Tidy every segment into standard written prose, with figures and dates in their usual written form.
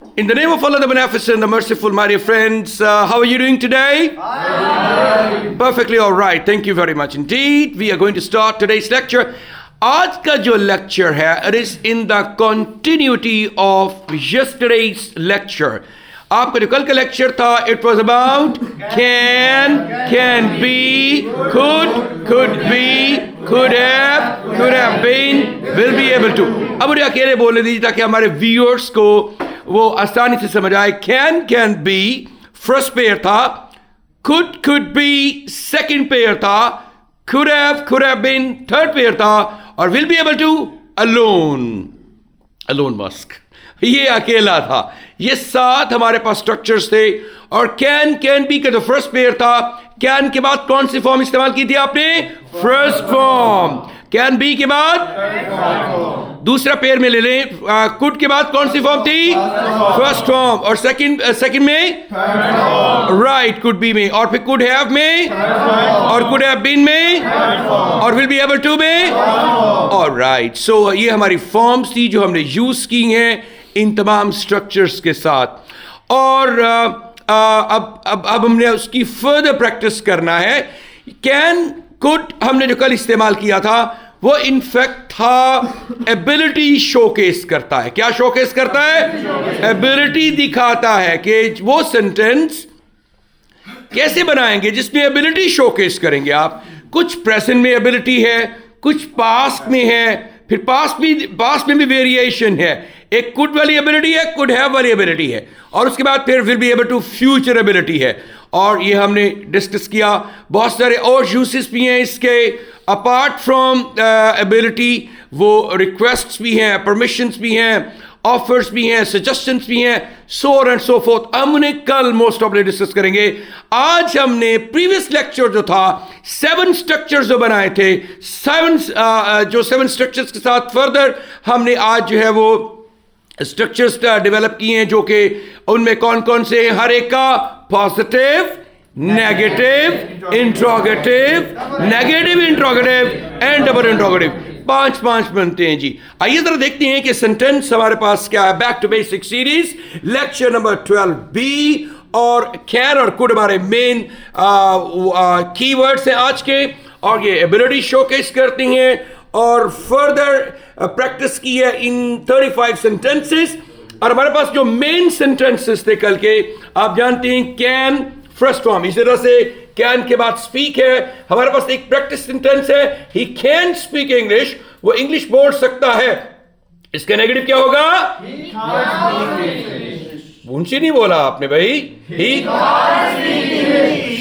In the name of Allah, the Beneficent, the Merciful, my dear friends, how are you doing today? Hi. Perfectly all right. Thank you very much indeed. We are going to start today's lecture. आज का जो lecture है, it is in the continuity of yesterday's lecture. आपका जो कल का lecture था, it was about can be, could be, could have been, will be able to. अब मुझे अकेले बोलने दीजिए ताकि हमारे viewers को वो आसानी से समझ आए. can be first pair था, could be second pair था, could have been third pair था, और will be able to alone mask, ये अकेला था. ये 7 हमारे पास स्ट्रक्चर्स थे. और can be का जो फर्स्ट पेयर था, can के बाद कौन सी फॉर्म इस्तेमाल की थी आपने? First form. कैन बी के बाद दूसरा पेयर में ले लें. कुड के बाद कौन सी फॉर्म थी? First form. और सेकंड में राइट, कुड बी में. और फिर कुड हैव में, और कुड हैव बीन में, और विल बी एबल टू में. ऑलराइट, सो ये हमारी फॉर्म्स थी जो हमने यूज की हैं इन तमाम स्ट्रक्चर्स के साथ. और अब हमने उसकी फर्दर प्रैक्टिस करना है. कैन कुड हमने जो कल इस्तेमाल किया था वो इनफैक्ट था एबिलिटी शोकेस करता है. क्या शोकेस करता है? एबिलिटी दिखाता है कि वो सेंटेंस कैसे बनाएंगे जिसमें एबिलिटी शोकेस करेंगे आप. कुछ प्रेजेंट में एबिलिटी है, कुछ पास्ट में है, फिर पास्ट में भी वेरिएशन है. एक कुड वाली एबिलिटी है, कुड हैव वाली एबिलिटी है, और उसके बाद फिर will be able to future ability है. और ये हमने डिस्कस किया. बहुत सारे और यूसेस भी हैं इसके. अपार्ट फ्रॉम एबिलिटी वो रिक्वेस्ट्स भी हैं, परमिशंस भी हैं, ऑफर्स भी हैं, सजेशंस भी हैं, so on and so fourth. हमने कल मोस्ट ऑफ डिस्कस करेंगे. आज हमने प्रीवियस लेक्चर जो था 7 स्ट्रक्चर्स जो बनाए थे, 7 स्ट्रक्चर्स के साथ फर्दर हमने आज जो है वो स्ट्रक्चर्स डेवलप किए हैं, जो कि उनमें कौन कौन से हैं. हर एक का positive, negative, interrogative and double interrogative. 5 बनते हैं जी. आइए जरा देखते हैं कि सेंटेंस हमारे पास क्या है. Back to basic series lecture number 12B. और कैन और कुड हमारे मेन कीवर्ड्स हैं आज के, और ये एबिलिटी शोकेस करती हैं. और फर्दर प्रैक्टिस की है इन 35 सेंटेंसेस. और हमारे पास जो मेन सेंटेंसेस थे कल के, आप जानते हैं कैन फर्स्ट फॉर्म. इसी तरह से कैन के बाद स्पीक है. हमारे पास एक प्रैक्टिस सेंटेंस है, ही कैन स्पीक इंग्लिश. वो इंग्लिश बोल सकता है. इसका नेगेटिव क्या होगा? ऊंची नहीं बोला आपने भाई.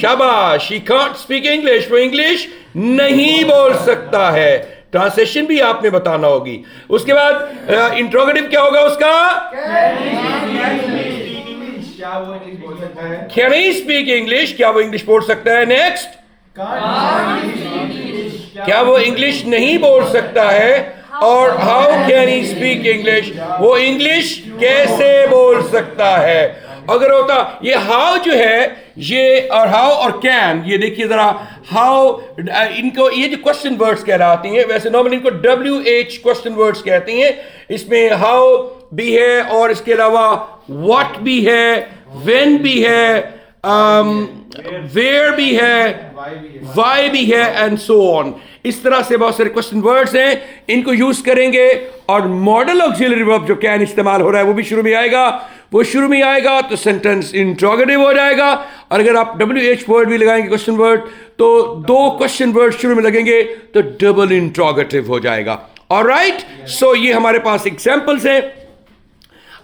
शाबाश. He can't speak English. वो इंग्लिश नहीं बोल सकता है. ट्रांसलेशन भी आपने बताना होगी. उसके बाद इंट्रोगेटिव क्या होगा उसका? Can he speak English. क्या वो इंग्लिश बोल सकता है? नेक्स्ट, क्या वो इंग्लिश नहीं बोल सकता है? और how can he speak English. वो इंग्लिश कैसे बोल सकता है? अगर होता ये हाउ जो है, ये और हाउ और कैन, ये देखिए जरा. हाउ इनको ये जो क्वेश्चन वर्ड्स कहलाती हैं, वैसे नॉर्मली इनको WH क्वेश्चन वर्ड्स कहती हैं. इसमें हाउ भी है, और इसके अलावा व्हाट भी है, व्हेन भी है, वेयर भी है, वाई भी है, एंड सो ऑन. इस तरह से बहुत सारे क्वेश्चन वर्ड्स हैं, इनको यूज करेंगे. और मॉडल ऑक्सिलरी वर्ब जो कैन इस्तेमाल हो रहा है वो भी शुरू में आएगा. वो शुरू में आएगा तो सेंटेंस इंट्रोगेटिव हो जाएगा. और अगर आप WH वर्ड भी लगाएंगे क्वेश्चन वर्ड, तो 2 क्वेश्चन वर्ड शुरू में लगेंगे तो डबल इंट्रोगेटिव हो जाएगा. ऑलराइट, सो ये हमारे पास एग्जांपल्स हैं.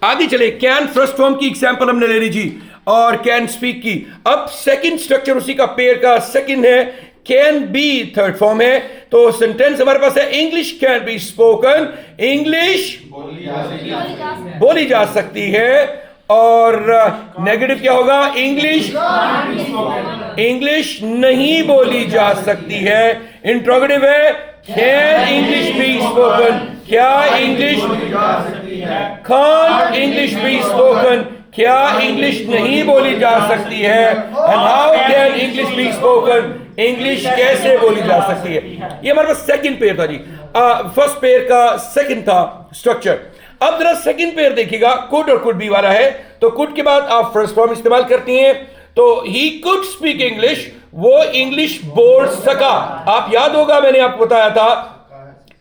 आगे चले. कैन फर्स्ट फॉर्म की एग्जांपल हमने ले ली जी, और कैन स्पीक की. अब सेकंड स्ट्रक्चर उसी का पेयर का सेकंड है. कैन बी थर्ड फॉर्म है. तो सेंटेंस हमारे पास है English can be spoken. English बोली जा सकती है. और नेगेटिव क्या होगा? इंग्लिश नहीं बोली जा सकती है. इंट्रोगेटिव है कैन इंग्लिश बी स्पोकन. क्या English can't English be spoken. क्या इंग्लिश नहीं बोली जा सकती है. And how can English be spoken. English कैसे बोली जा सकती है. ये हमारे पास सेकंड पेयर था जी. फर्स्ट पेयर का सेकंड था स्ट्रक्चर. अब जरा सेकंड पेयर देखिएगा, कुड और कुड बी वाला है। तो कुड के बाद आप फर्स्ट फॉर्म इस्तेमाल करती हैं, तो ही कुड स्पीक इंग्लिश, वो इंग्लिश बोल सका। आप याद होगा मैंने आपको बताया था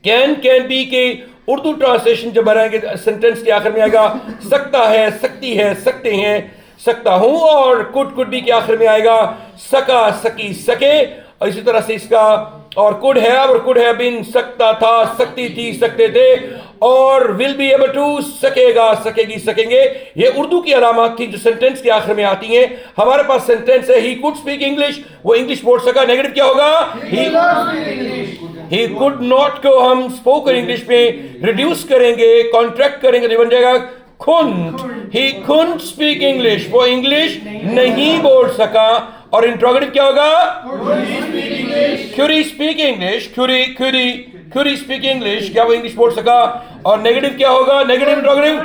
कैन बी के उर्दू ट्रांसलेशन जब बनाएंगे सेंटेंस के आखिर में आएगा सकता है, सकती है, सकते हैं, सकता हूं, और कुड बी के आखिर में आएगा सका, सकी, सके। और इसी तरह से इसका और कुड है बिन, सकता था, सकती थी, सकते थे, और विल बी एबल टू, सकेगा, सकेगी, सकेंगे। ये उर्दू की अलामत थी जो सेंटेंस के आखिर में आती हैं। हमारे पास सेंटेंस है ही कुड स्पीक इंग्लिश, वो इंग्लिश बोल सका। नेगेटिव क्या होगा? ही कुड नॉट को हम स्पोकन इंग्लिश में रिड्यूस करेंगे, कॉन्ट्रैक्ट करेंगे तो बन जाएगा couldn't. He couldn't speak English, वो इंग्लिश नहीं बोल सका। और इंट्रोगेटिव क्या होगा? Could he speak English, could he speak English, क्या वो इंग्लिश बोल सका? और नेगेटिव क्या होगा? Negative interrogative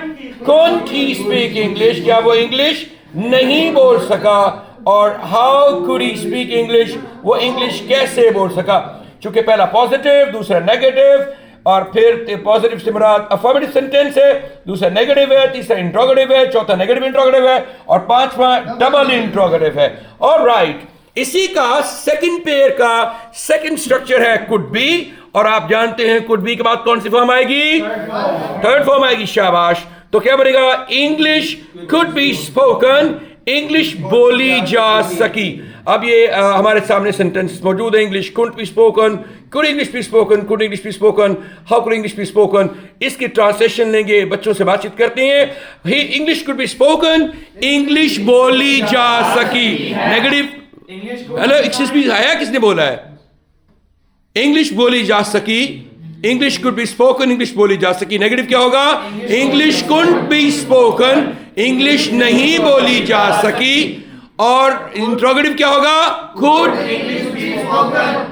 couldn't he speak English, क्या वो इंग्लिश नहीं बोल सका? और how could he speak English, वो इंग्लिश कैसे बोल सका? चूंकि पहला पॉजिटिव, दूसरा नेगेटिव, और फिर पॉजिटिव से मुराद अफर्मेटिव सेंटेंस है, दूसरा नेगेटिव है, तीसरा इंट्रोगेटिव है, चौथा नेगेटिव इंट्रोगेटिव है, और पांचवा डबल इंट्रोगेटिव है। ऑलराइट, इसी का सेकंड पेयर का सेकंड स्ट्रक्चर है कुड बी। और आप जानते हैं कुड बी के बाद कौन सी फॉर्म आएगी? थर्ड फॉर्म आएगी। शाबाश। तो क्या बनेगा? English could be spoken, English बोली जा सकी। अब ये हमारे सामने सेंटेंस मौजूद है। English could be spoken, could English be spoken, could English be spoken, how could English be spoken. इसकी ट्रांसलेशन लेंगे, बच्चों से बातचीत करते हैं। ही English could be spoken, English बोली जा सकी। नेगेटिव, हेलो एक्सक्यूज मी, आया किसने बोला है? इंग्लिश बोली जा सकी, English could be spoken, English बोली जा सकी। नेगेटिव क्या होगा? English could be spoken, English नहीं बोली जा सकी। और इंट्रोगेटिव क्या होगा? कुड,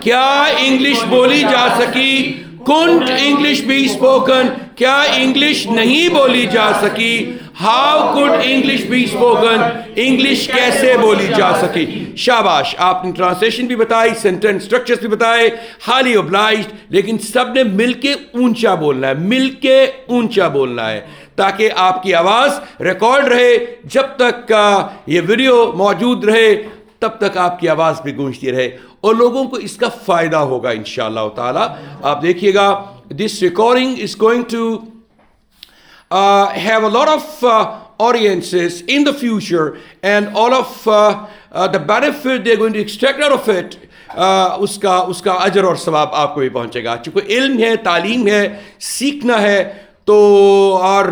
क्या इंग्लिश बोली जा सकी? कुंट इंग्लिश बी स्पोकन, क्या इंग्लिश नहीं बोली जा सकी? How could English be spoken, English कैसे बोली जा सकी? शाबाश, आपने ट्रांसलेशन भी बताई, सेंटेंस स्ट्रक्चर्स भी बताए, हाईली ऑब्लाइज्ड। लेकिन सबने मिलके ऊंचा बोलना है, मिलके ऊंचा बोलना है, ताकि आपकी आवाज रिकॉर्ड रहे। जब तक ये वीडियो मौजूद रहे तब तक आपकी आवाज भी गूंजती रहे और लोगों को इसका फायदा होगा इंशाअल्लाह ताला। आप देखिएगा, this recording is going to have a lot of audiences in the future, and all of the benefit they're going to extract out of it, उसका अजर और सवाब आपको भी पहुंचेगा। चूंकि इल्म है, तालीम है, सीखना है, तो और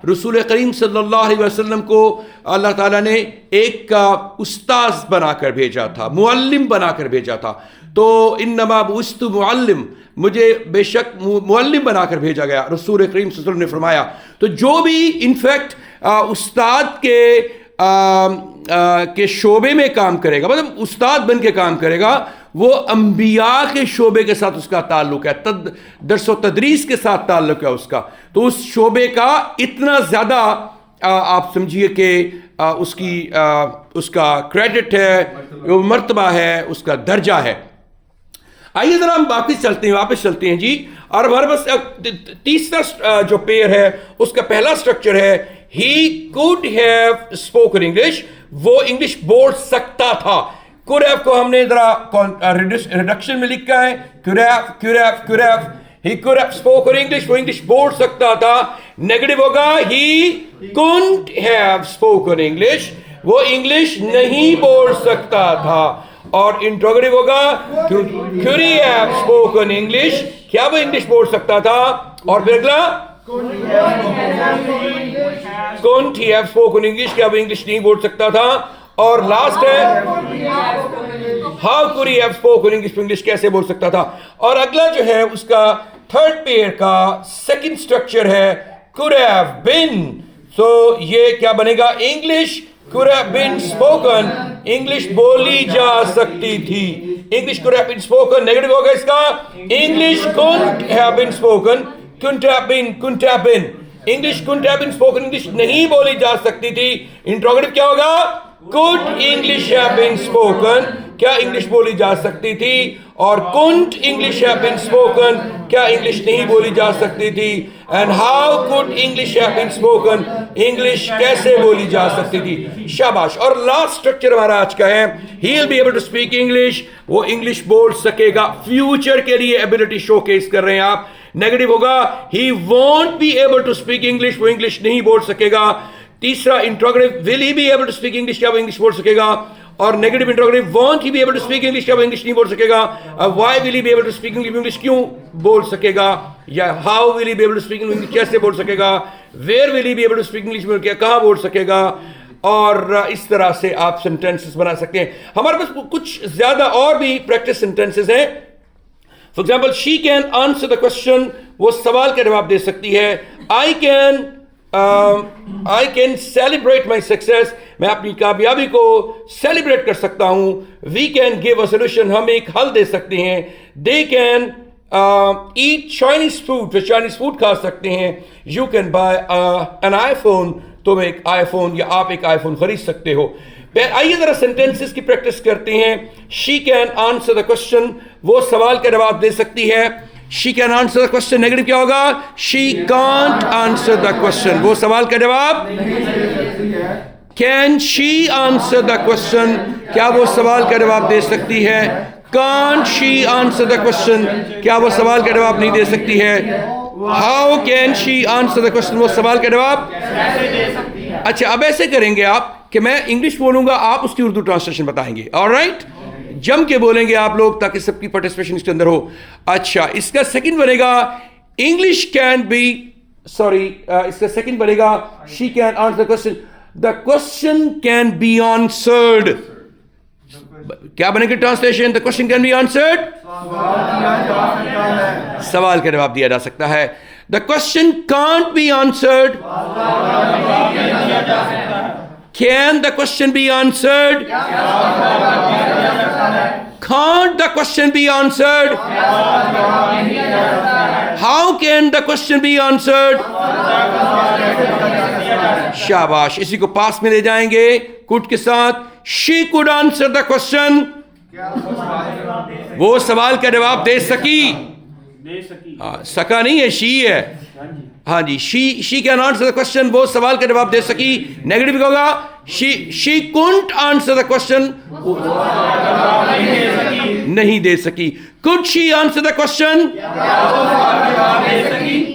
रसूल करीम सल्लल्लाहु अलैहि वसल्लम को अल्लाह ताला ने एक उस्ताद बनाकर भेजा था, मुअल्लिम बनाकर भेजा था। तो इन्नमा बुइस्तु मुअल्लिम, मुझे बेशक मुअल्लिम बनाकर भेजा गया, रसूल करीम सल्लल्लाहु अलैहि वसल्लम ने फरमाया। तो जो भी इनफैक्ट उस्ताद के शोबे में काम करेगा, मतलब उस्ताद बन के काम करेगा, वो अंबिया के शोबे के साथ उसका ताल्लुक है, दर्स व तदरीस के साथ ताल्लुक है उसका। तो उस शोबे का इतना ज़्यादा आप समझिए कि उसका क्रेडिट है, वो मर्तबा है, उसका दर्जा है। आइए जरा हम वापस चलते हैं जी। और हमारे पास तीसरा जो पेयर है उसका पहला स्ट्रक्चर है he could have spoken English, वो इंग्लिश बोल सकता था। कुड हैव को हमने जरा रिडक्शन में लिखा है, could have, he could have spoken English, वो इंग्लिश बोल सकता था। नेगेटिव होगा he couldn't have spoken English, वो इंग्लिश नहीं बोल सकता था। और इंट्रोगेटिव होगा could he have spoken English, क्या वो इंग्लिश बोल सकता था। और फिर अगला couldn't he have spoken English, क्या वो इंग्लिश नहीं बोल सकता था। और लास्ट है how could he have spoken English, English कैसे बोल सकता था। और अगला जो है उसका थर्ड पेयर का सेकंड स्ट्रक्चर है कुड हैव बीन। सो ये क्या बनेगा? English could have been spoken, English बोली जा सकती थी। English could have been spoken, negative होगा इसका English couldn't have been spoken, couldn't have been, English couldn't have been spoken, English नहीं बोली जा सकती थी। इंट्रोगेटिव क्या होगा? Could English have been spoken, क्या इंग्लिश बोली जा सकती थी, और couldn't English have been spoken, क्या इंग्लिश नहीं बोली जा सकती थी, and how could English have been spoken, English कैसे बोली जा सकती थी। शाबाश। और लास्ट स्ट्रक्चर हमारा आज का है, he will be able to speak English, वो इंग्लिश बोल सकेगा। फ्यूचर के लिए एबिलिटी शोकेस कर रहे हैं आप। नेगेटिव होगा, he won't be able to speak English, वो इंग्लिश नहीं बोल सकेगा। तीसरा interrogative, will he be able to speak English, क्या वो इंग्लिश बोल सकेगा। और negative interrogative, won't he be able to speak English, क्या वो इंग्लिश नहीं बोल सकेगा। Why will he be able to speak English, English क्यों बोल सकेगा। या how will he be able to speak English, कैसे बोल सकेगा। Where will he be able to speak English, क्या कहां बोल सकेगा। और इस तरह से आप सेंटेंसेस बना सकते हैं। हमारे पास कुछ ज्यादा और भी प्रैक्टिस सेंटेंसेस हैं। For example, she can answer the question, वो सवाल का जवाब दे सकती है। I can celebrate my success, मैं अपनी कामयाबी को सेलिब्रेट कर सकता हूं। We can give a solution, हम एक हल दे सकते हैं। They can eat Chinese food, वे चाइनीज फूड खा सकते हैं। You can buy an iPhone, तुम एक आईफोन या आप एक आईफोन खरीद सकते हो। आइए जरा सेंटेंसेस की प्रैक्टिस करते हैं। She can answer the question, वो सवाल का जवाब दे सकती है। She can answer the question, negative क्या होगा, she can't answer the question, वो सवाल का जवाब। Can she answer the question, क्या वो सवाल का जवाब दे सकती है। Can't she answer the question, क्या वो सवाल का जवाब नहीं दे सकती है। How can she answer the question, वो सवाल का जवाब कैसे दे सकती है। अच्छा, अब ऐसे करेंगे आप कि मैं इंग्लिश बोलूंगा, आप उसकी उर्दू ट्रांसलेशन बताएंगे। ऑलराइट, जम के बोलेंगे आप लोग, ताकि सबकी पार्टिसिपेशन इसके अंदर हो। अच्छा, इसका सेकंड बनेगा इंग्लिश कैन बी, सॉरी, इसका सेकंड बनेगा she can answer the question, the question can be answered. क्या बनेगी translation, the question can be answered, सवाल का जवाब दिया जा सकता है। The question can't be answered, can the question be answered, can't the question be answered, how can the question be answered। शाबाश, इसी को पास में ले जाएंगे कुड के साथ। she could answer the question, वो सवाल का जवाब दे सकी। सका नहीं है, शी है। हाँ जी, she can answer the question, वो सवाल का जवाब दे सकी। नेगेटिव क्या होगा, she couldn't answer the question, नहीं दे सकी। Could she answer the question,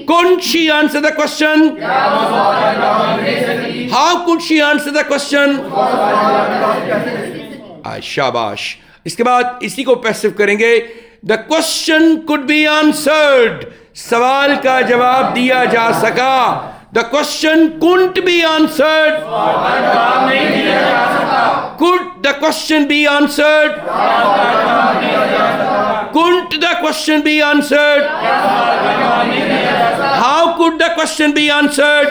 couldn't she answer the question, how could she answer the question. शाबाश। इसके बाद इसी को पैसिव करेंगे। The question could be answered, सवाल का जवाब दिया जा सका। The question couldn't be answered, could the question be answered, couldn't the question be answered, how could the question be answered.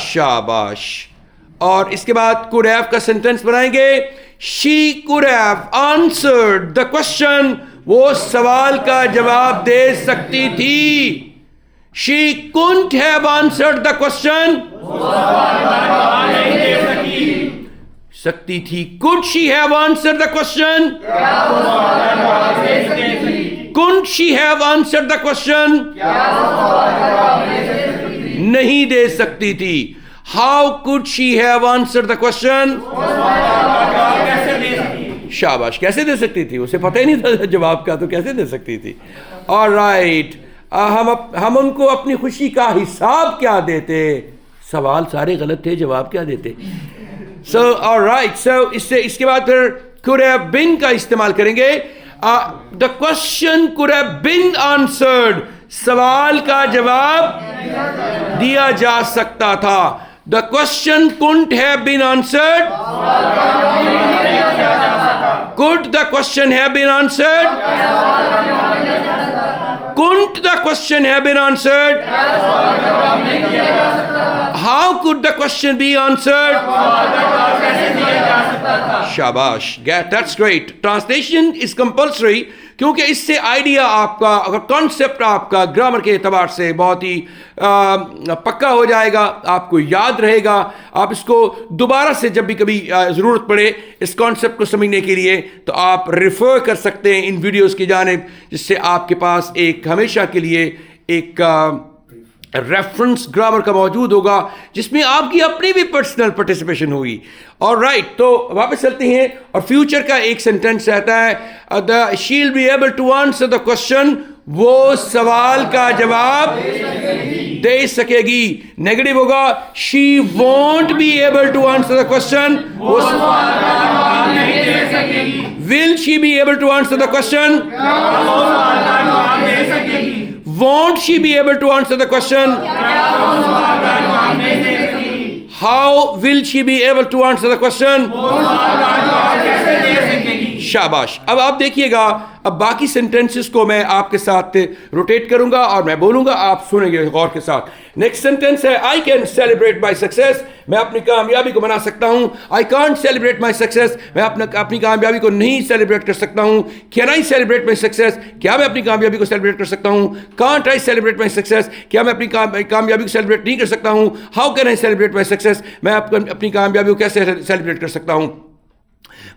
शाबाश। और इसके बाद कुड हैव का सेंटेंस बनाएंगे। She could have answered the question, वो सवाल का जवाब दे सकती थी। She couldn't have answered the question, सकती थी। Could she have answered the question, couldn't she have answered the question, नहीं दे सकती थी। How could she have answered the question, शाबाश, कैसे दे सकती थी, उसे पता ही नहीं था जवाब का, तो कैसे दे सकती थी। ऑलराइट, हम उनको अपनी खुशी का हिसाब क्या देते, सवाल सारे गलत थे, जवाब क्या देते। सो ऑलराइट, सो इसके बाद फिर कुड हैव बीन का इस्तेमाल करेंगे। The question could have been answered, सवाल का जवाब दिया जा सकता था। The question couldn't have been answered, could the question have been answered, couldn't the question have been answered, how could the question be answered? शाबाश, that's great. Translation is compulsory क्योंकि इससे आइडिया आपका, अगर कॉन्सेप्ट आपका grammar के एतबार से बहुत ही पक्का हो जाएगा, आपको याद रहेगा। आप इसको दोबारा से जब भी कभी ज़रूरत पड़े इस कॉन्सेप्ट को समझने के लिए तो आप रेफर कर सकते हैं इन वीडियोस की जानिब, जिससे आपके पास एक हमेशा के लिए एक रेफरेंस ग्रामर का मौजूद होगा जिसमें आपकी अपनी भी पर्सनल पार्टिसिपेशन होगी। और राइट, तो वापस चलते हैं और फ्यूचर का एक सेंटेंस रहता है, she will be able to answer the question, वो सवाल का जवाब दे सकेगी। नेगेटिव होगा, she won't be able to answer the question, वो सवाल का जवाब नहीं दे सकेगी। Will she be able to answer the question, वो सवाल का जवाब दे सकेगी। Won't she be able to answer the question? How will she be able to answer the question? शाबाश। अब आप देखिएगा, अब बाकी सेंटेंसेस को मैं आपके साथ रोटेट करूंगा और मैं बोलूंगा, आप सुनेंगे गौर के साथ। नेक्स्ट सेंटेंस है, I can celebrate my success, मैं अपनी कामयाबी को मना सकता हूं। I can't celebrate my success, मैं अपनी कामयाबी को नहीं सेलिब्रेट कर सकता हूं। Can I celebrate my success, क्या मैं अपनी कामयाबी को सेलिब्रेट कर सकता हूं। Can't I celebrate my success, क्या मैं अपनी कामयाबी को सेलिब्रेट नहीं कर सकता हूं। How can I celebrate my success, मैं अपनी कामयाबी को कैसे सेलिब्रेट कर सकता हूं।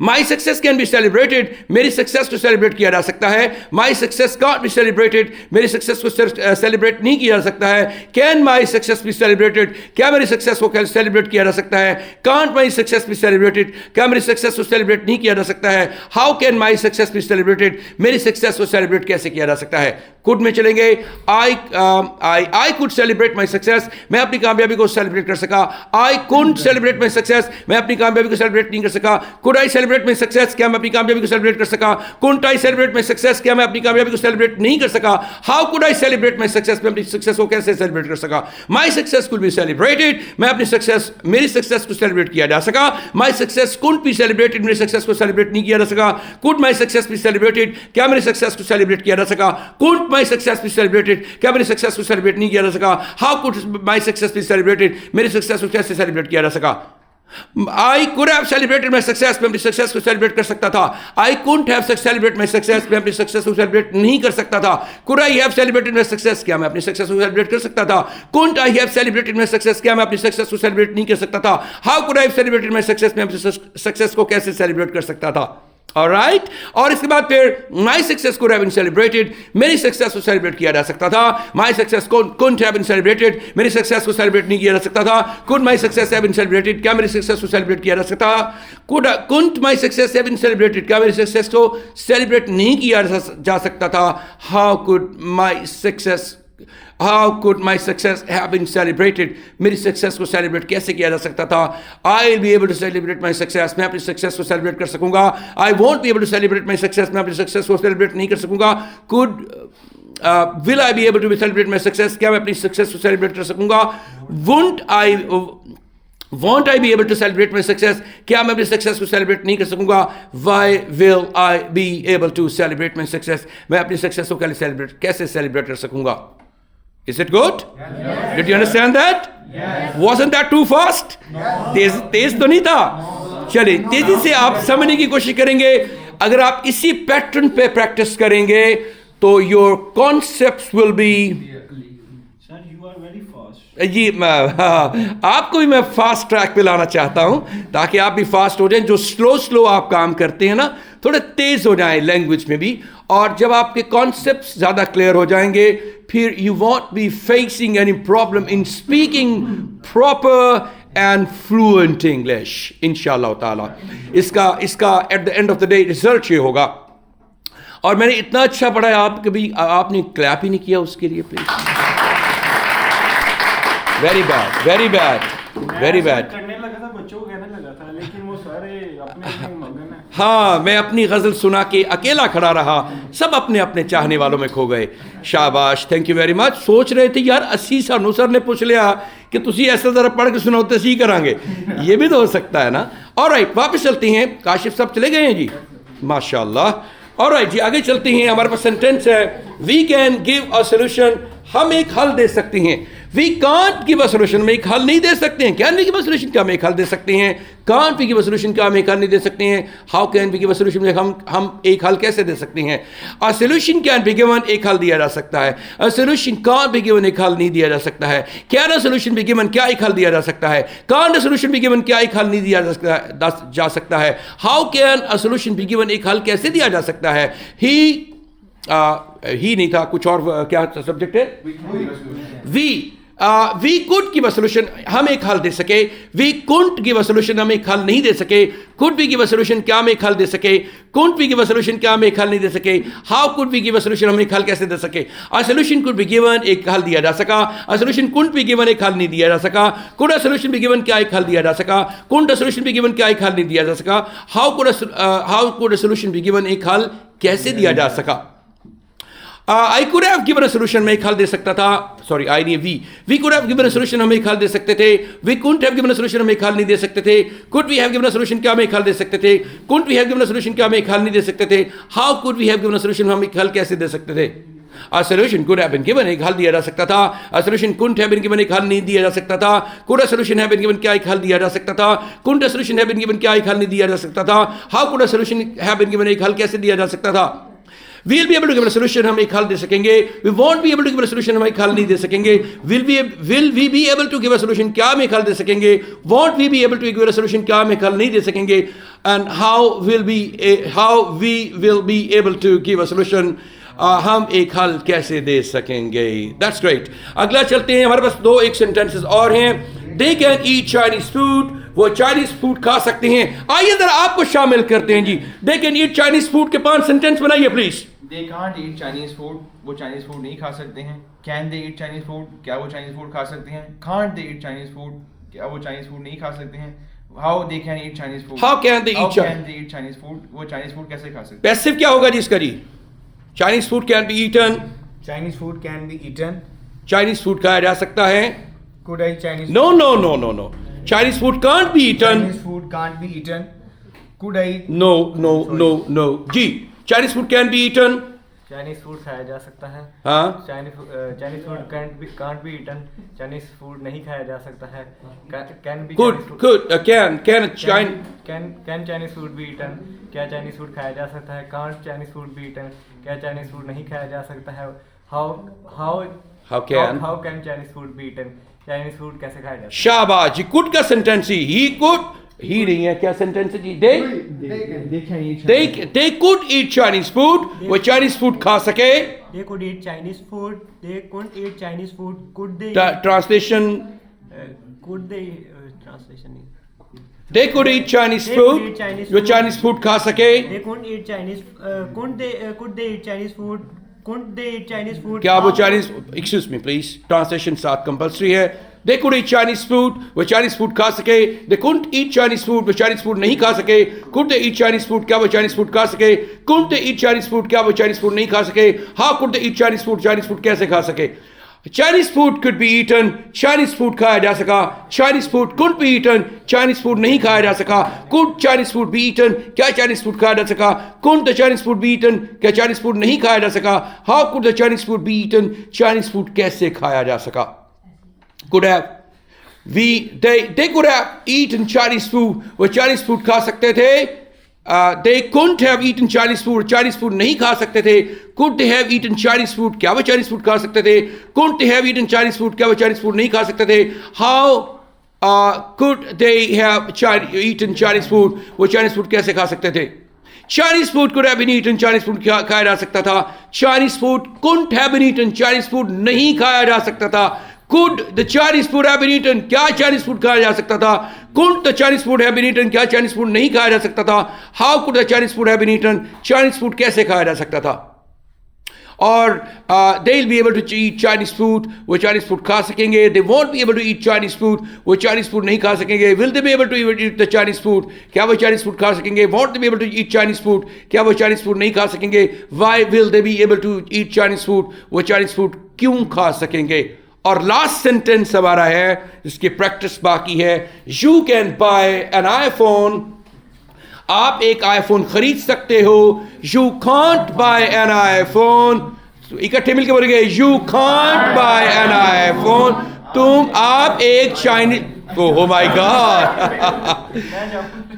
My success can be celebrated, मेरी सक्सेस को सेलिब्रेट किया जा सकता है। My success can't be celebrated, मेरी सक्सेस को सेलिब्रेट नहीं किया जा सकता है। Can my success be celebrated, क्या मेरी सक्सेस को सेलिब्रेट किया जा सकता है। Can't my success be celebrated, क्या मेरी सक्सेस को सेलिब्रेट नहीं किया जा सकता है। How can my success be celebrated, मेरी सक्सेस को सेलिब्रेट कैसे किया जा सकता है। कुड में चलेंगे, I could celebrate my success, मैं अपनी कामयाबी को सेलिब्रेट कर सका। I couldn't celebrate my success, मैं अपनी कामयाबी को सेलिब्रेट नहीं कर सका। Could I celebrate my success, क्या मैं अपनी कामयाबी को सेलिब्रेट कर सका। Couldn't I celebrate my success, क्या मैं अपनी कामयाबी को सेलिब्रेट नहीं कर सका। How could I celebrate my success, मैं अपनी सक्सेस को कैसे सेलिब्रेट कर सका। My success could be celebrated, मैं अपनी सक्सेस, मेरी सक्सेस को सेलिब्रेट किया जा सका। My success couldn't be celebrated, मेरी सक्सेस को सेलिब्रेट नहीं किया जा सका। Could my success be celebrated, क्या मेरी सक्सेस को सेलिब्रेट किया जा सका। Couldn't my success be celebrated, क्या मेरी सक्सेस को सेलिब्रेट नहीं किया जा सका। How could my success be celebrated, मेरी सक्सेस को कैसे सेलिब्रेट किया जा सका। I could have celebrated my success, मैं अपनी सक्सेस को सेलिब्रेट कर सकता था। I couldn't have celebrated my success, मैं अपनी सक्सेस को सेलिब्रेट नहीं कर सकता था। Could I have celebrated my success, क्या मैं अपनी सक्सेस को सेलिब्रेट कर सकता था। Couldn't I have celebrated my success, क्या मैं अपनी सक्सेस को सेलिब्रेट नहीं कर सकता था। How could I have celebrated my success, मैं अपनी सक्सेस को कैसे सेलिब्रेट कर सकता था। Alright, और इसके बाद फिर my success could have been celebrated, मेरी सक्सेस को सेलिब्रेट किया जा सकता था। My success couldn't have been celebrated, मेरी सक्सेस को सेलिब्रेट नहीं किया जा सकता था। Could my success have been celebrated, क्या मेरी सक्सेस को सेलिब्रेट किया जा सकता था। Couldn't my success have been celebrated, क्या मेरी सक्सेस को सेलिब्रेट नहीं किया जा सकता था। How could my success have been celebrated, मेरी सक्सेस को सेलिब्रेट कैसे किया जा सकता था। I will be able to celebrate my success, मैं अपनी सक्सेस को सेलिब्रेट कर सकूंगा। I won't be able to celebrate my success, मैं अपनी सक्सेस को सेलिब्रेट नहीं कर सकूंगा। Will I be able to celebrate my success, क्या मैं अपनी सक्सेस को सेलिब्रेट कर सकूंगा। Won't I be able to celebrate my success, क्या मैं अपनी सक्सेस को सेलिब्रेट नहीं कर सकूंगा। Why will I be able to celebrate my success, मैं अपनी सक्सेस को कैसे सेलिब्रेट कर सकूंगा। Is it good? Yes. Did you understand that? Yes. Wasn't that too fast? Yes. तेज तो नहीं था। चलिए तेजी से आप समझने की कोशिश करेंगे। अगर आप इसी पैटर्न पे प्रैक्टिस करेंगे तो your concepts will be Sir, you are very fast. जी आपको भी मैं फास्ट ट्रैक पे लाना चाहता हूं ताकि आप भी फास्ट हो जाएं। जो स्लो आप काम करते हैं ना, थोड़े तेज हो जाएं लैंग्वेज में भी, और जब आपके कॉन्सेप्ट्स ज़्यादा क्लियर हो जाएंगे फिर you want be facing any problem in speaking proper and fluent English इंशाअल्लाह ताला। इसका at the end of the day result ये होगा। और मैंने इतना अच्छा पढ़ा है, आप कभी आपने क्लैप ही नहीं किया उसके लिए, प्लीज। वेरी बैड करने लगा था, बच्चों को कहने लगा था, लेकिन वो सारे अपने मगन हैं। हाँ, मैं अपनी गज़ल सुना के अकेला खड़ा रहा, सब अपने अपने चाहने वालों में खो गए। शाबाश, थैंक यू वेरी मच। सोच रहे थे यार अस्सी सानू सर ने पूछ लिया कि तुसी ऐसा ज़रा पढ़ के सुनाओ तो सी करांगे, ये भी तो हो सकता है ना। ऑलराइट, वापस चलते हैं। काशिफ साहब चले गए हैं जी, माशाल्लाह। ऑलराइट जी, आगे चलते हैं। हमारे पास सेंटेंस है, we can give a solution, हम एक हल दे सकते हैं। We can't give a solution, हम एक हल नहीं दे सकते हैं. Can we give a solution, क्या हम एक हल दे सकते हैं. Can't we give a solution, क्या हम एक हल नहीं दे सकते हैं. How can we give a solution, हम एक हल कैसे दे सकते हैं. A solution can be given, एक हल दिया जा सकता है. A solution can't be given, एक हल नहीं दिया जा सकता है. Can a solution be given, क्या एक हल दिया जा सकता है. Can't uh solution be given, क्या एक हल नहीं दिया जा सकता है. How can a solution be given, एक हल कैसे दिया जा सकता है. ही नहीं था, कुछ और क्या सब्जेक्ट है. We could give a solution, हम एक हल दे सके. We couldn't give a solution, हम एक हल नहीं दे सके. Could we give a solution, क्या हम एक हल दे सके. Couldn't we give a solution, क्या हम एक हल नहीं दे सके. How could we give a solution, हम एक हल कैसे दे सके. A solution could be given, एक हल दिया जा सका. अ सोल्यूशन कुंट बी गिवन, एक हल नहीं दिया जा सका. Could a solution be given, क्या एक हल दिया जा सका. Couldn't a solution be given, क्या एक हल नहीं दिया जा सका. How could a solution be given, एक हल कैसे दिया जा सका. I could have given a solution, मैं एक हल दे सकता था. सॉरी, आई नहीं, we could have given a solution, हम एक हल दे सकते थे. We couldn't have given a solution, हम एक हल नहीं दे सकते थे. Could we have given a solution, क्या हम एक हल दे सकते थे. Couldn't we have given a solution, क्या हम एक हल नहीं दे सकते थे. How could we have given a solution, हम एक हल कैसे दे सकते थे. A solution could have been given, एक हल दिया जा सकता था. A solution couldn't have been given, एक हल नहीं दिया जा सकता था. Could a solution have been given, क्या एक हल दिया जा सकता था. Couldn't a solution have been given, क्या एक हल नहीं दिया जा सकता था. How could a solution have been given, एक हल कैसे दिया जा सकता था. We'll be able to give a solution, हम एक हल दे सकेंगे. We won't be able to give a solution, हम एक हल नहीं दे सकेंगे. Will we be able to give a solution, क्या हम एक हल दे सकेंगे. Won't we be able to give a solution, क्या हम एक हल नहीं दे सकेंगे. And how we will be able to give a solution, हम एक हल कैसे दे सकेंगे. That's great. अगला चलते हैं, हमारे पास दो एक सेंटेंसेस और हैं. They can eat Chinese food, वो चाइनीज फूड खा सकते हैं. आइए जरा आपको शामिल करते हैं जी. They can eat Chinese food के 5 सेंटेंस बनाइए please. They can't eat Chinese food, वो चाइनीज फूड नहीं खा सकते हैं. Can they eat Chinese food, क्या वो चाइनीज फूड खा सकते हैं. Can't they eat Chinese food, क्या वो चाइनीज फूड नहीं खा सकते हैं. How they can eat Chinese food, how can they eat Chinese food, वो चाइनीज फूड कैसे खा सकते हैं. पैसिव क्या होगा जी इसका जी. Chinese food can be eaten, Chinese food can be eaten. Chinese food खाया जा सकता है. Could I Chinese, no no no no no, Chinese food can't be eaten. Chinese food can't be eaten. Could I? No, no, no, no. जी, Chinese food can be eaten. Chinese food खाया जा सकता है. हाँ. Chinese food can't be eaten, Chinese food नहीं खाया जा सकता है. Can be Could can Chinese food be eaten, क्या चाइनीज फूड खाया जा सकता है. Can't Chinese food be eaten, क्या चाइनीज फूड नहीं खाया जा सकता है. How can Chinese food be eaten, Chinese food कैसे खाया जा सकता है. शाबाश जी. कुड का सेंटेंस ही कुड, ही नहीं है, क्या सेंटेंस है जी. They could eat Chinese food, वो चाइनीज फूड खा सके. They could eat Chinese food. They couldn't eat Chinese food. Could they? Translation. Could they? Translation. They could eat Chinese They could food. eat Chinese वो food. Chinese food खा सके. They couldn't eat Chinese. Couldn't they? Could they eat Chinese food? Couldn't they eat Chinese food? क्या वो Chinese, excuse me please, translation साथ compulsory है. They could eat Chinese food, वो Chinese food खा सके. They couldn't eat Chinese food, वो Chinese food नहीं खा सके. Could they eat Chinese food, क्या वो चाइनीज फूड खा सके. Couldn't they eat Chinese food, क्या वो चाइनीज फूड नहीं खा सके. How could they eat Chinese food, Chinese food कैसे खा सके. Chinese food could be eaten, Chinese food खाया जा सका. Chinese food couldn't be eaten, Chinese food नहीं खाया जा सका. Could Chinese food be eaten, क्या चाइनीज फूड खाया जा सका. Couldn't the Chinese food be eaten, क्या चाइनीज फूड नहीं खाया जा सका. How could the Chinese food be eaten, Chinese food कैसे खाया जा सका. Could have, they could have eaten Chinese food, वो Chinese food खा सकते थे. They couldn't have eaten Chinese food, Chinese food नहीं खा सकते थे. Could they have eaten Chinese food, क्या वो Chinese food खा सकते थे. Couldn't they have eaten Chinese food, क्या वो Chinese food नहीं खा सकते थे. How could they have eaten Chinese food, वो Chinese food कैसे खा सकते थे. Chinese food could have been eaten, Chinese food खाया जा सकता था. Chinese food couldn't have been eaten, Chinese food नहीं खाया जा सकता था. Could the Chinese food have been eaten, क्या Chinese food खाया जा सकता था. Couldn't the Chinese food have been eaten, क्या Chinese food नहीं खाया जा सकता था. How could the Chinese food have been eaten, Chinese food कैसे खाया जा सकता था. और they'll be able to eat Chinese food, वो Chinese food खा सकेंगे. They won't be able to eat Chinese food, वो Chinese food नहीं खा सकेंगे. Will they be able to eat the Chinese food, क्या वो Chinese food खा सकेंगे. Won't they be able to eat Chinese food, क्या वो Chinese food नहीं खा सकेंगे. Why will they be able to eat Chinese food, वो Chinese food क्यों खा सकेंगे. और लास्ट सेंटेंस हमारा है जिसकी प्रैक्टिस बाकी है. You can buy an iPhone, आप एक आईफोन खरीद सकते हो. You can't buy an iPhone, इकट्ठे मिलकर बोलेंगे. You can't buy an iPhone. आप एक चाइनीज ओह माय गॉड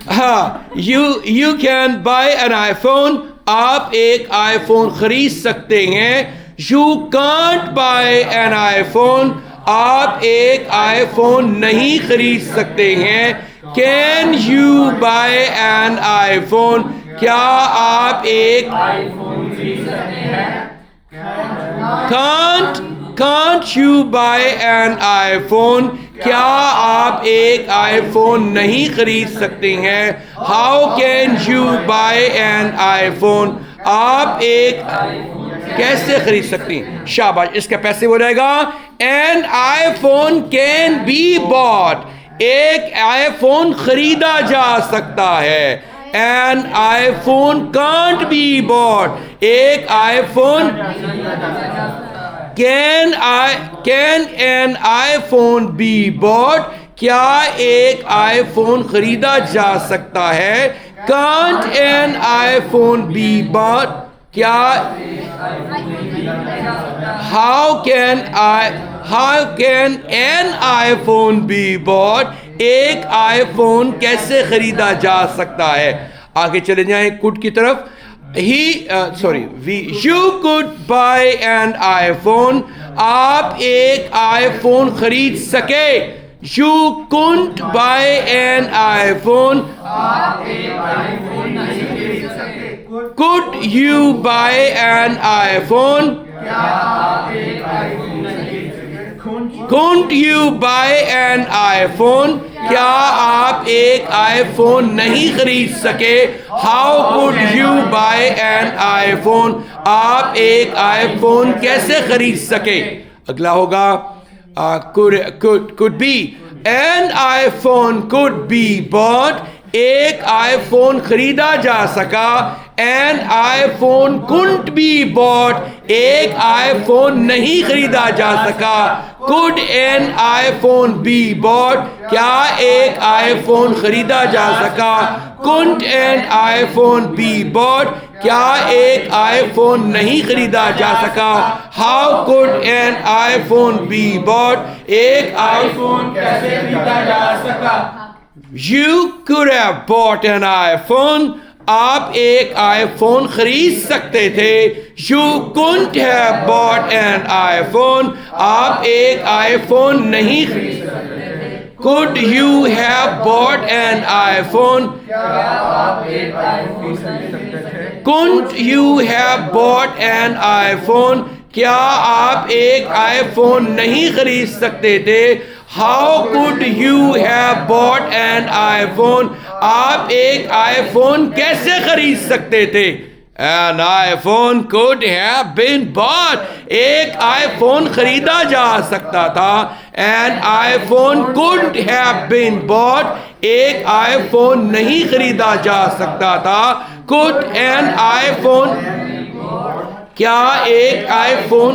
हाँ you can buy an iPhone, आप एक आईफोन खरीद सकते हैं। You can't buy an iPhone, आप एक आईफोन नहीं खरीद सकते हैं। Can you buy an iPhone, क्या आप एक आईफोन खरीद सकते हैं? Can't you buy an iPhone, क्या आप एक आईफोन नहीं खरीद सकते हैं? How can you buy an iPhone, आप एक कैसे खरीद सकती हैं? शाबाश, इसके पैसे हो जाएगा an iPhone can be bought, एक आईफोन खरीदा जा सकता है। An iPhone can't be bought, एक iPhone can an iPhone be bought, क्या एक आईफोन खरीदा जा सकता है? Can't an iPhone be bought, क्या how can an iPhone be bought, एक आईफोन कैसे खरीदा जा सकता है? आगे चले जाएं कुड की तरफ। You could buy an iPhone, आप एक आईफोन खरीद सके। You couldn't buy an iPhone, आप एक आईफोन नहीं खरीद सके। Could you buy an iPhone, क्या आप एक आईफोन नहीं खरीद सके? Couldn't you buy an iPhone, क्या आप एक आईफोन नहीं खरीद सके? How could you buy an iPhone, आप एक आईफोन कैसे खरीद सके? अगला होगा could be, an iPhone could be bought, एक आईफोन खरीदा जा सका। An iPhone couldn't be bought, एक आईफोन नहीं खरीदा जा सका। could an iPhone be bought, क्या एक आईफोन खरीदा जा सका? couldn't an iPhone be bought, क्या एक आईफोन नहीं खरीदा जा सका? How could N iPhone be bought, एक आईफोन कैसे खरीदा जा सका? You could have bought N iPhone, आप एक आईफोन खरीद सकते थे। You couldn't have bought N iPhone, आप एक आईफोन नहीं खरीद सकते थे। Could you have bought an iPhone? Couldn't you have bought an iPhone? क्या आप एक आईफोन नहीं खरीद सकते थे? How could you have bought an iPhone? आप एक आईफोन कैसे खरीद सकते थे? An iPhone could have been bought, एक आईफोन खरीदा जा सकता था। An iPhone couldn't have been bought, एक आईफोन नहीं खरीदा जा सकता था। Could an iPhone, क्या एक iPhone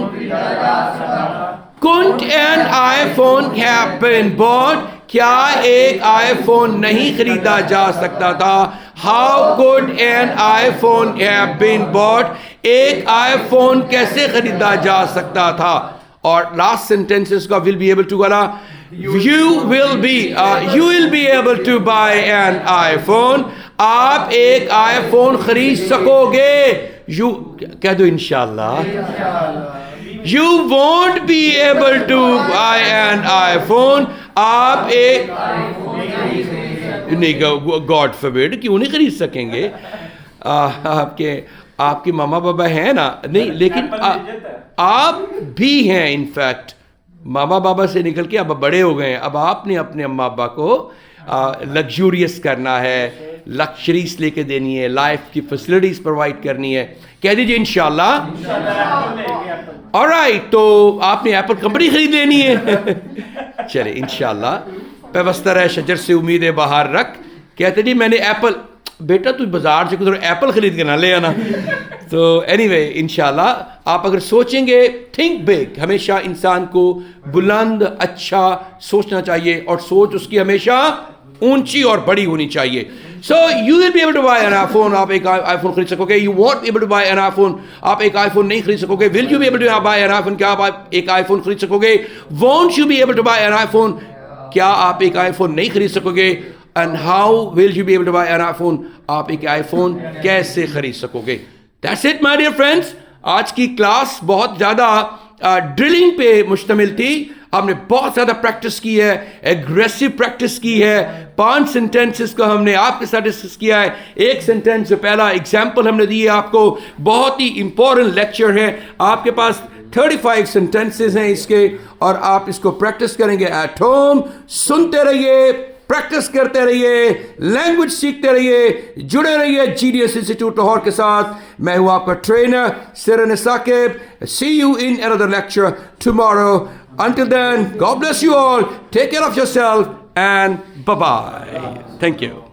couldn't an iPhone have been bought, क्या एक आईफोन नहीं खरीदा जा सकता था? How could an iPhone have been bought, एक आईफोन कैसे खरीदा जा सकता था? और लास्ट सेंटेंसेस का will be able to वाला, you will be able to buy an iPhone, आप एक आईफोन खरीद सकोगे। यू कह दो इंशाल्लाह। You won't be able to buy an iPhone, आप एक नहीं, गॉड फॉरबिड, क्यों नहीं खरीद सकेंगे? आपके मामा बाबा हैं ना? नहीं, लेकिन आप भी हैं। इनफैक्ट मामा बाबा से निकल के अब बड़े हो गए हैं। अब आपने अपने अम्मा अब्बा को लग्जूरियस करना है, लग्जरीज लेके देनी है, लाइफ की फैसिलिटीज प्रोवाइड करनी है। कह दीजिए इंशाल्लाह। ऑलराइट, तो आपने एप्पल कंपनी खरीद लेनी है। चले इंशाल्लाह, पेवस्तर है शजर से उम्मीदें बाहर रख। कहते जी मैंने एप्पल, बेटा तू बाजार से कुछ एप्पल खरीद के ना ले आना। तो एनीवे इंशाल्लाह आप अगर सोचेंगे, थिंक बिग, हमेशा इंसान को बुलंद अच्छा सोचना चाहिए और सोच उसकी हमेशा ऊंची और बड़ी होनी चाहिए। So you will be able to buy an iPhone. आप एक iPhone खरीद सकोगे. You won't be able to buy an iPhone. आप एक iPhone नहीं खरीद सकोगे. Will you be able to buy an iPhone? क्या आप एक iPhone खरीद सकोगे? Won't you be able to buy an iPhone? क्या आप एक iPhone नहीं खरीद सकोगे? And how will you be able to buy an iPhone? आप एक iPhone कैसे खरीद सकोगे? That's it, my dear friends. आज की क्लास बहुत ज़्यादा ड्रिलिंग पे मुश्तमिल थी. हमने बहुत ज़्यादा प्रैक्टिस की है, एग्रेसिव प्रैक्टिस की है. 5 सेंटेंसेस को हमने आपके साथ डिस्कस किया है. एक सेंटेंस जो पहला एग्जाम्पल हमने दी है आपको, बहुत ही इंपॉर्टेंट लेक्चर है. आपके पास 35 सेंटेंसेस हैं इसके, और आप इसको प्रैक्टिस करेंगे एट होम. सुनते रहिए, प्रैक्टिस करते रहिए, लैंग्वेज सीखते रहिए, जुड़े रहिए जीडीएस इंस्टीट्यूट लाहौर के साथ. मैं हूं आपका trainer Saqib. See you in another lecture tomorrow. Until then, God bless you all. Take care of yourself and bye-bye. Thank you.